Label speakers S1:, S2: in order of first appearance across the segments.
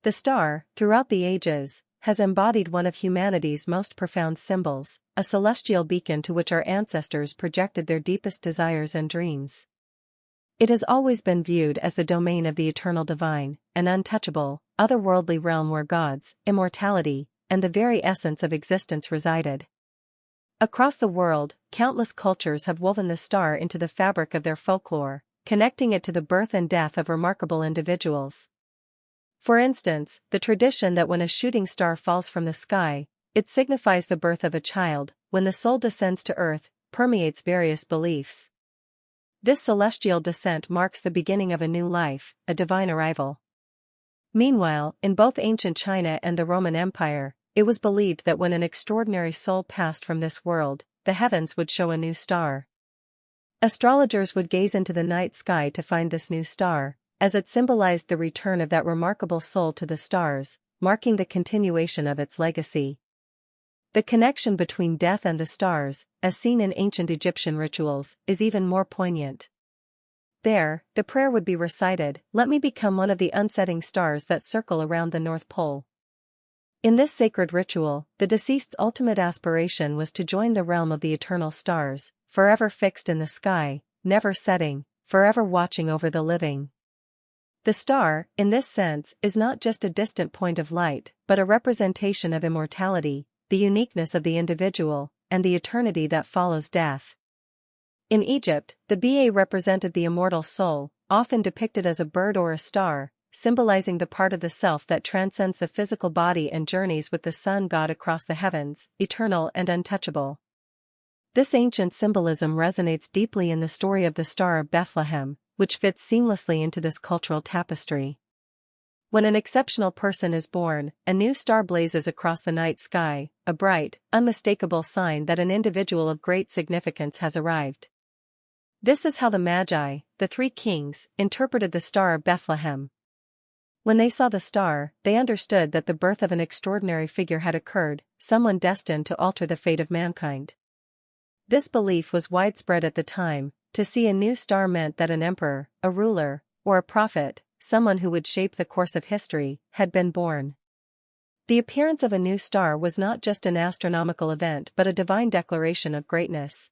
S1: The star, throughout the ages, has embodied one of humanity's most profound symbols, a celestial beacon to which our ancestors projected their deepest desires and dreams. It has always been viewed as the domain of the eternal divine, an untouchable, otherworldly realm where gods, immortality, and the very essence of existence resided. Across the world, countless cultures have woven the star into the fabric of their folklore, connecting it to the birth and death of remarkable individuals. For instance, the tradition that when a shooting star falls from the sky, it signifies the birth of a child, when the soul descends to earth, permeates various beliefs. This celestial descent marks the beginning of a new life, a divine arrival. Meanwhile, in both ancient China and the Roman Empire, it was believed that when an extraordinary soul passed from this world, the heavens would show a new star. Astrologers would gaze into the night sky to find this new star, as it symbolized the return of that remarkable soul to the stars, marking the continuation of its legacy. The connection between death and the stars, as seen in ancient Egyptian rituals, is even more poignant. There, the prayer would be recited, "Let me become one of the unsetting stars that circle around the North Pole." In this sacred ritual, the deceased's ultimate aspiration was to join the realm of the eternal stars, forever fixed in the sky, never setting, forever watching over the living. The star, in this sense, is not just a distant point of light, but a representation of immortality, the uniqueness of the individual, and the eternity that follows death. In Egypt, the Ba represented the immortal soul, often depicted as a bird or a star, symbolizing the part of the self that transcends the physical body and journeys with the sun god across the heavens, eternal and untouchable. This ancient symbolism resonates deeply in the story of the Star of Bethlehem, which fits seamlessly into this cultural tapestry. When an exceptional person is born, a new star blazes across the night sky, a bright, unmistakable sign that an individual of great significance has arrived. This is how the Magi, the three kings, interpreted the Star of Bethlehem. When they saw the star, they understood that the birth of an extraordinary figure had occurred, someone destined to alter the fate of mankind. This belief was widespread at the time. To see a new star meant that an emperor, a ruler, or a prophet, someone who would shape the course of history, had been born. The appearance of a new star was not just an astronomical event but a divine declaration of greatness.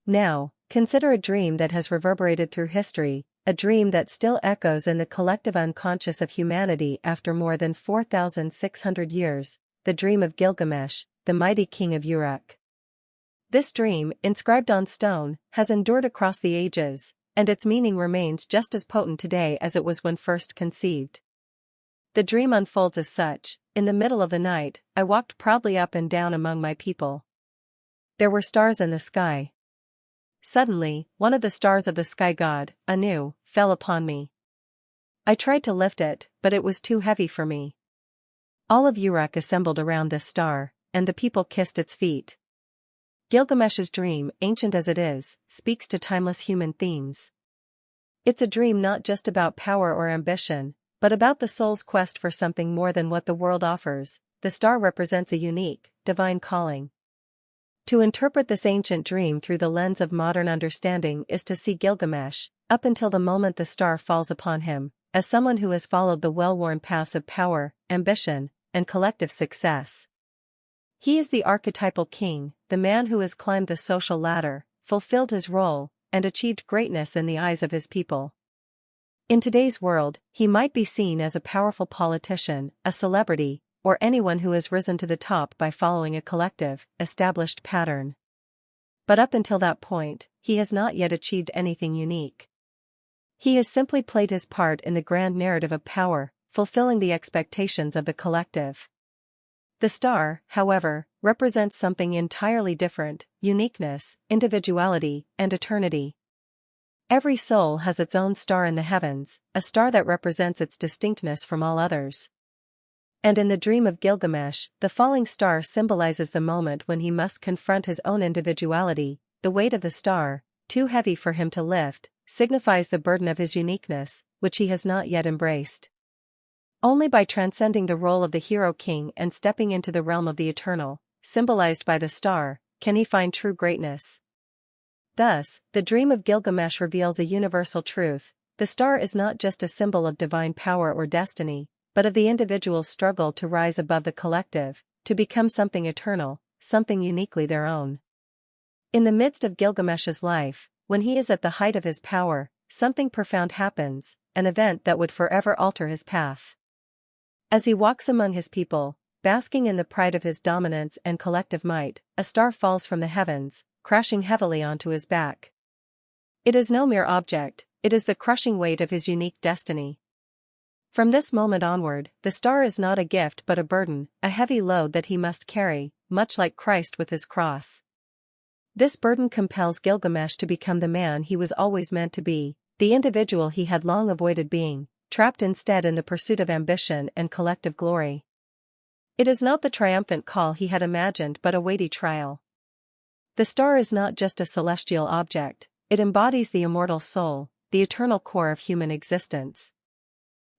S1: Now, consider a dream that has reverberated through history, a dream that still echoes in the collective unconscious of humanity after more than 4,600 years, the dream of Gilgamesh, the mighty king of Uruk. This dream, inscribed on stone, has endured across the ages, and its meaning remains just as potent today as it was when first conceived. The dream unfolds as such: in the middle of the night, I walked proudly up and down among my people. There were stars in the sky. Suddenly, one of the stars of the sky god, Anu, fell upon me. I tried to lift it, but it was too heavy for me. All of Uruk assembled around this star, and the people kissed its feet. Gilgamesh's dream, ancient as it is, speaks to timeless human themes. It's a dream not just about power or ambition, but about the soul's quest for something more than what the world offers. The star represents a unique, divine calling. To interpret this ancient dream through the lens of modern understanding is to see Gilgamesh, up until the moment the star falls upon him, as someone who has followed the well-worn paths of power, ambition, and collective success. He is the archetypal king, the man who has climbed the social ladder, fulfilled his role, and achieved greatness in the eyes of his people. In today's world, he might be seen as a powerful politician, a celebrity, or anyone who has risen to the top by following a collective, established pattern. But up until that point, he has not yet achieved anything unique. He has simply played his part in the grand narrative of power, fulfilling the expectations of the collective. The star, however, represents something entirely different: uniqueness, individuality, and eternity. Every soul has its own star in the heavens, a star that represents its distinctness from all others. And in the dream of Gilgamesh, the falling star symbolizes the moment when he must confront his own individuality. The weight of the star, too heavy for him to lift, signifies the burden of his uniqueness, which he has not yet embraced. Only by transcending the role of the hero king and stepping into the realm of the eternal, symbolized by the star, can he find true greatness. Thus, the dream of Gilgamesh reveals a universal truth: the star is not just a symbol of divine power or destiny, but of the individual's struggle to rise above the collective, to become something eternal, something uniquely their own. In the midst of Gilgamesh's life, when he is at the height of his power, something profound happens, an event that would forever alter his path. As he walks among his people, basking in the pride of his dominance and collective might, a star falls from the heavens, crashing heavily onto his back. It is no mere object, it is the crushing weight of his unique destiny. From this moment onward, the star is not a gift but a burden, a heavy load that he must carry, much like Christ with his cross. This burden compels Gilgamesh to become the man he was always meant to be, the individual he had long avoided being, trapped instead in the pursuit of ambition and collective glory. It is not the triumphant call he had imagined but a weighty trial. The star is not just a celestial object, it embodies the immortal soul, the eternal core of human existence.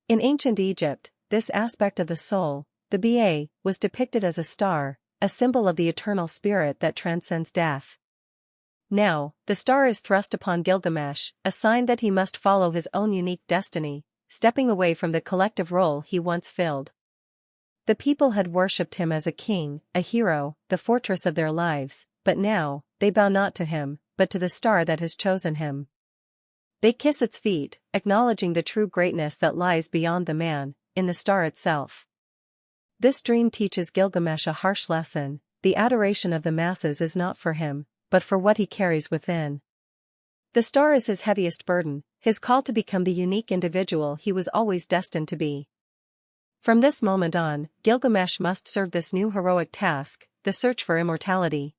S1: In ancient Egypt, this aspect of the soul, the Ba, was depicted as a star, a symbol of the eternal spirit that transcends death. Now, the star is thrust upon Gilgamesh, a sign that he must follow his own unique destiny, stepping away from the collective role he once filled. The people had worshipped him as a king, a hero, the fortress of their lives, but now, they bow not to him, but to the star that has chosen him. They kiss its feet, acknowledging the true greatness that lies beyond the man, in the star itself. This dream teaches Gilgamesh a harsh lesson: the adoration of the masses is not for him, but for what he carries within. The star is his heaviest burden, his call to become the unique individual he was always destined to be. From this moment on, Gilgamesh must serve this new heroic task, the search for immortality.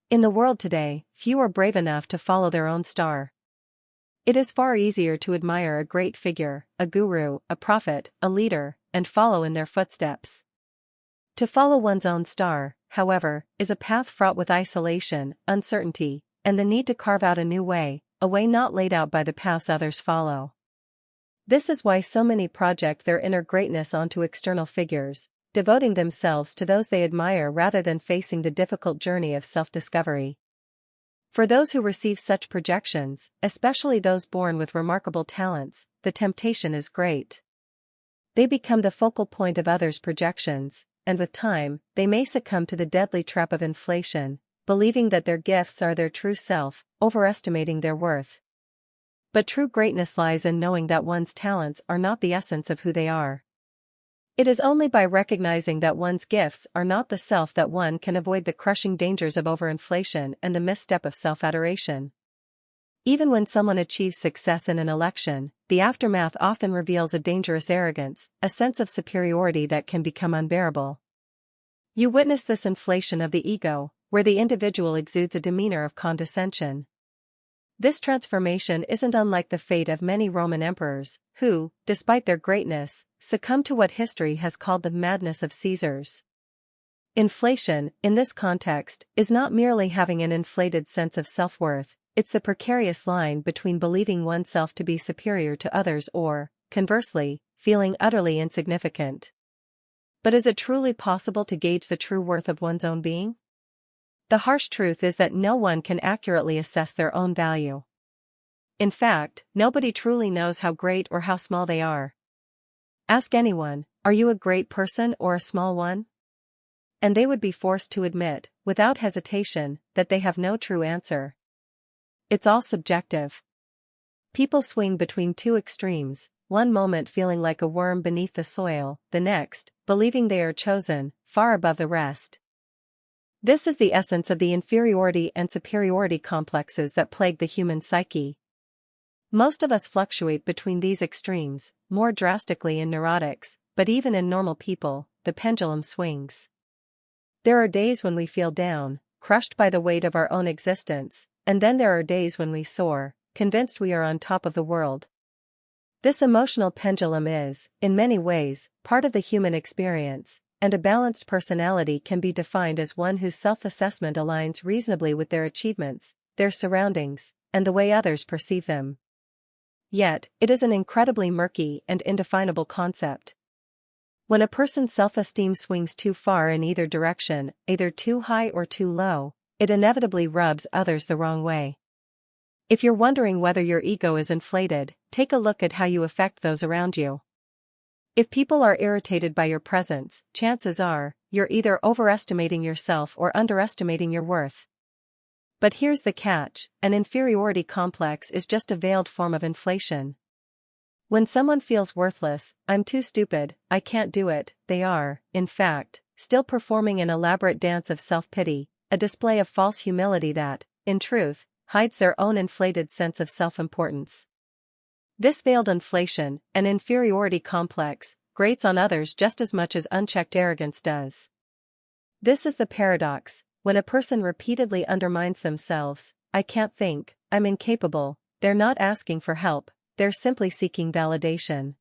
S1: In the world today, few are brave enough to follow their own star. It is far easier to admire a great figure, a guru, a prophet, a leader, and follow in their footsteps. To follow one's own star, however, is a path fraught with isolation, uncertainty, and the need to carve out a new way, a way not laid out by the paths others follow. This is why so many project their inner greatness onto external figures, devoting themselves to those they admire rather than facing the difficult journey of self-discovery. For those who receive such projections, especially those born with remarkable talents, the temptation is great. They become the focal point of others' projections, and with time, they may succumb to the deadly trap of inflation, believing that their gifts are their true self, overestimating their worth. But true greatness lies in knowing that one's talents are not the essence of who they are. It is only by recognizing that one's gifts are not the self that one can avoid the crushing dangers of overinflation and the misstep of self-adoration. Even when someone achieves success in an election, the aftermath often reveals a dangerous arrogance, a sense of superiority that can become unbearable. You witness this inflation of the ego, where the individual exudes a demeanor of condescension. This transformation isn't unlike the fate of many Roman emperors, who, despite their greatness, succumbed to what history has called the madness of Caesars. Inflation, in this context, is not merely having an inflated sense of self-worth, it's the precarious line between believing oneself to be superior to others or, conversely, feeling utterly insignificant. But is it truly possible to gauge the true worth of one's own being? The harsh truth is that no one can accurately assess their own value. In fact, nobody truly knows how great or how small they are. Ask anyone, are you a great person or a small one? And they would be forced to admit, without hesitation, that they have no true answer. It's all subjective. People swing between two extremes, one moment feeling like a worm beneath the soil, the next, believing they are chosen, far above the rest. This is the essence of the inferiority and superiority complexes that plague the human psyche. Most of us fluctuate between these extremes, more drastically in neurotics, but even in normal people, the pendulum swings. There are days when we feel down, crushed by the weight of our own existence, and then there are days when we soar, convinced we are on top of the world. This emotional pendulum is, in many ways, part of the human experience. And a balanced personality can be defined as one whose self-assessment aligns reasonably with their achievements, their surroundings, and the way others perceive them. Yet, it is an incredibly murky and indefinable concept. When a person's self-esteem swings too far in either direction, either too high or too low, it inevitably rubs others the wrong way. If you're wondering whether your ego is inflated, take a look at how you affect those around you. If people are irritated by your presence, chances are, you're either overestimating yourself or underestimating your worth. But here's the catch, an inferiority complex is just a veiled form of inflation. When someone feels worthless, I'm too stupid, I can't do it, they are, in fact, still performing an elaborate dance of self-pity, a display of false humility that, in truth, hides their own inflated sense of self-importance. This veiled inflation, an inferiority complex, grates on others just as much as unchecked arrogance does. This is the paradox, when a person repeatedly undermines themselves, I can't think, I'm incapable, they're not asking for help, they're simply seeking validation.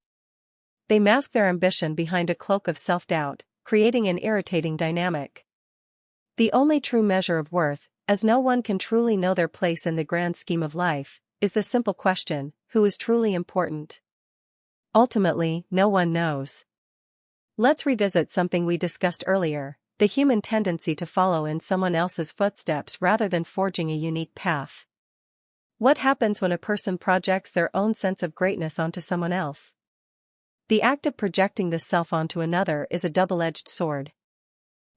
S1: They mask their ambition behind a cloak of self-doubt, creating an irritating dynamic. The only true measure of worth, as no one can truly know their place in the grand scheme of life, is the simple question, who is truly important? Ultimately, no one knows. Let's revisit something we discussed earlier, the human tendency to follow in someone else's footsteps rather than forging a unique path. What happens when a person projects their own sense of greatness onto someone else? The act of projecting the self onto another is a double-edged sword.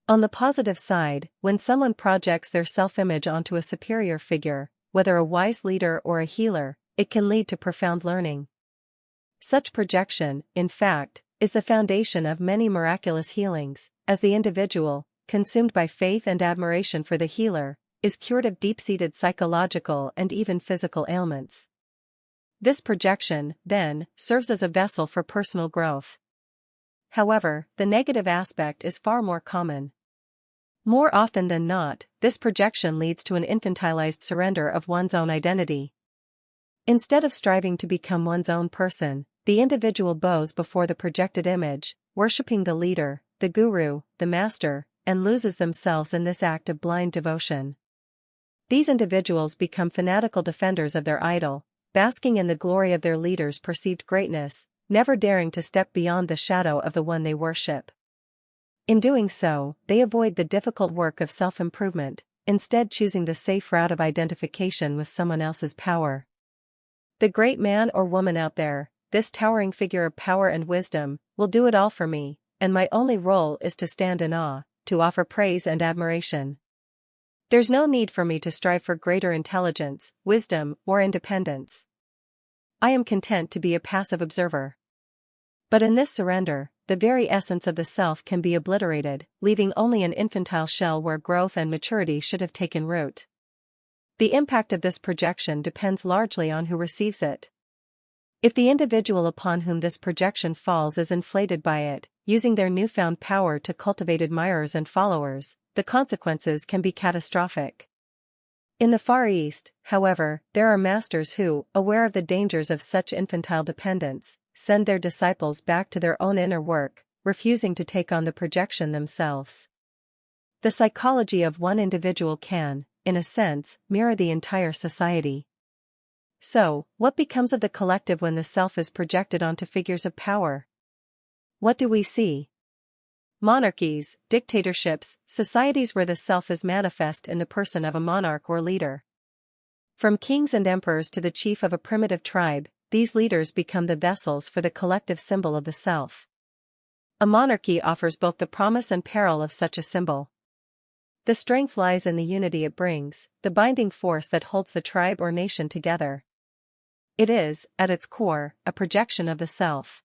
S1: On the positive side, when someone projects their self-image onto a superior figure, whether a wise leader or a healer, it can lead to profound learning. Such projection, in fact, is the foundation of many miraculous healings, as the individual, consumed by faith and admiration for the healer, is cured of deep-seated psychological and even physical ailments. This projection, then, serves as a vessel for personal growth. However, the negative aspect is far more common. More often than not, this projection leads to an infantilized surrender of one's own identity. Instead of striving to become one's own person, the individual bows before the projected image, worshipping the leader, the guru, the master, and loses themselves in this act of blind devotion. These individuals become fanatical defenders of their idol, basking in the glory of their leader's perceived greatness, never daring to step beyond the shadow of the one they worship. In doing so, they avoid the difficult work of self-improvement, instead choosing the safe route of identification with someone else's power. The great man or woman out there, this towering figure of power and wisdom, will do it all for me, and my only role is to stand in awe, to offer praise and admiration. There's no need for me to strive for greater intelligence, wisdom, or independence. I am content to be a passive observer. But in this surrender, the very essence of the self can be obliterated, leaving only an infantile shell where growth and maturity should have taken root. The impact of this projection depends largely on who receives it. If the individual upon whom this projection falls is inflated by it, using their newfound power to cultivate admirers and followers, the consequences can be catastrophic. In the Far East, however, there are masters who, aware of the dangers of such infantile dependence, send their disciples back to their own inner work, refusing to take on the projection themselves. The psychology of one individual can, in a sense, mirror the entire society. So, what becomes of the collective when the self is projected onto figures of power? What do we see? Monarchies, dictatorships, societies where the self is manifest in the person of a monarch or leader. From kings and emperors to the chief of a primitive tribe, these leaders become the vessels for the collective symbol of the self. A monarchy offers both the promise and peril of such a symbol. The strength lies in the unity it brings, the binding force that holds the tribe or nation together. It is, at its core, a projection of the self.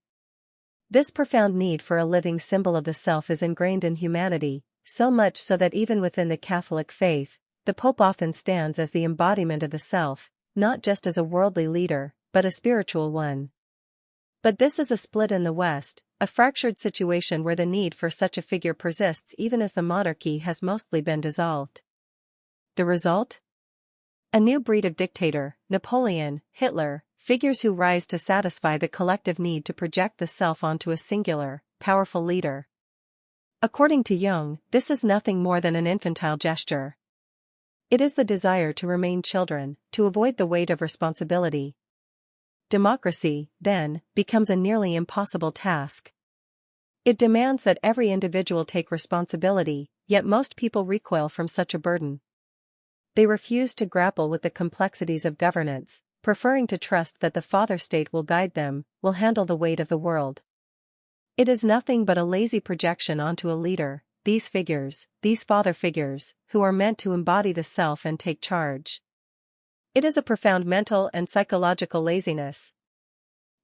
S1: This profound need for a living symbol of the self is ingrained in humanity, so much so that even within the Catholic faith, the Pope often stands as the embodiment of the self, not just as a worldly leader, but a spiritual one. But this is a split in the West, a fractured situation where the need for such a figure persists even as the monarchy has mostly been dissolved. The result? A new breed of dictator, Napoleon, Hitler, figures who rise to satisfy the collective need to project the self onto a singular, powerful leader. According to Jung, this is nothing more than an infantile gesture. It is the desire to remain children, to avoid the weight of responsibility. Democracy, then, becomes a nearly impossible task. It demands that every individual take responsibility, yet most people recoil from such a burden. They refuse to grapple with the complexities of governance, preferring to trust that the father state will guide them, will handle the weight of the world. It is nothing but a lazy projection onto a leader, these figures, these father figures, who are meant to embody the self and take charge. It is a profound mental and psychological laziness.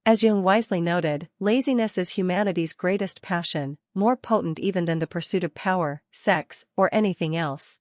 S1: As Jung wisely noted, laziness is humanity's greatest passion, more potent even than the pursuit of power, sex, or anything else.